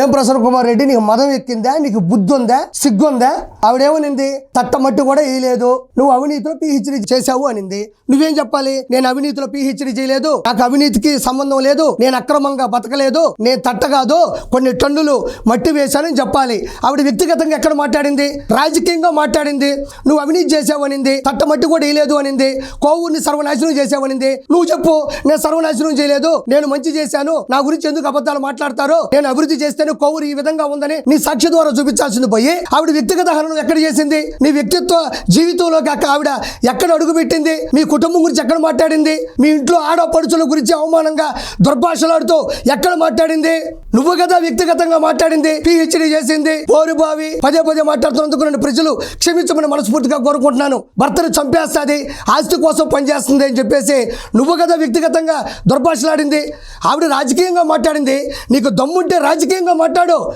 ఏం ప్రసన్న కుమార్ రెడ్డి, నీకు మదం ఎక్కిందా? నీకు బుద్ధి ఉందా? సిగ్గుందా? ఆవిడేమనింది? తట్టమట్టు కూడా వేయలేదు, నువ్వు అవినీతిలో పిహెచ్డీ చేశావు అనింది. నువ్వేం చెప్పాలి? నేను అవినీతిలో పిహెచ్డీ చేయలేదు, నాకు అవినీతికి సంబంధం లేదు, నేను అక్రమంగా బతకలేదు, నేను తట్ట కాదు కొన్ని టన్నులు మట్టి వేశానని చెప్పాలి. ఆవిడ వ్యక్తిగతంగా ఎక్కడ మాట్లాడింది? రాజకీయంగా మాట్లాడింది. నువ్వు అవినీతి చేసావు అనింది, తట్టమట్టి కూడా వేయలేదు అనింది, కోవూరిని సర్వనాశనం చేసావనింది. నువ్వు చెప్పు, నేను సర్వనాశనం చేయలేదు, నేను మంచి చేశాను, నా గురించి ఎందుకు అబద్ధాలు మాట్లాడతారు, నేను అభివృద్ధి చేస్తేనే కోవూరు ఈ విధంగా ఉందని నీ సాక్షి ద్వారా చూపించాల్సింది పోయి ఆవిడ వ్యక్తిగత హననం ఎక్కడ చేసింది? నీ వ్యక్తిత్వ జీవితంలోకి ఆవిడ ఎక్కడ అడుగు పెట్టింది? మీ కుటుంబం గురించి ఎక్కడ మాట్లాడింది? మీ ఇంట్లో ఆడపడుచుల గురించి అవమానంగా దుర్భాషలాడుతూ ఎక్కడ మాట్లాడింది? నువ్వు కదా వ్యక్తిగతంగా మాట్లాడింది. పిహెచ్డీ చేసింది, పోరుబావి పదే పదే మాట్లాడుతున్నందుకు నన్ను ప్రజలు క్షమించమని మనస్ఫూర్తిగా కోరుకుంటున్నాను. భర్తను చంపేస్తుంది, ఆస్తి కోసం పనిచేస్తుంది అని చెప్పేసి నువ్వు కదా వ్యక్తిగతంగా దుర్భాషలాడింది. ఆవిడ రాజకీయంగా మాట్లాడింది. నీకు దమ్ముంటే రాజకీయంగా మాట్లాడు.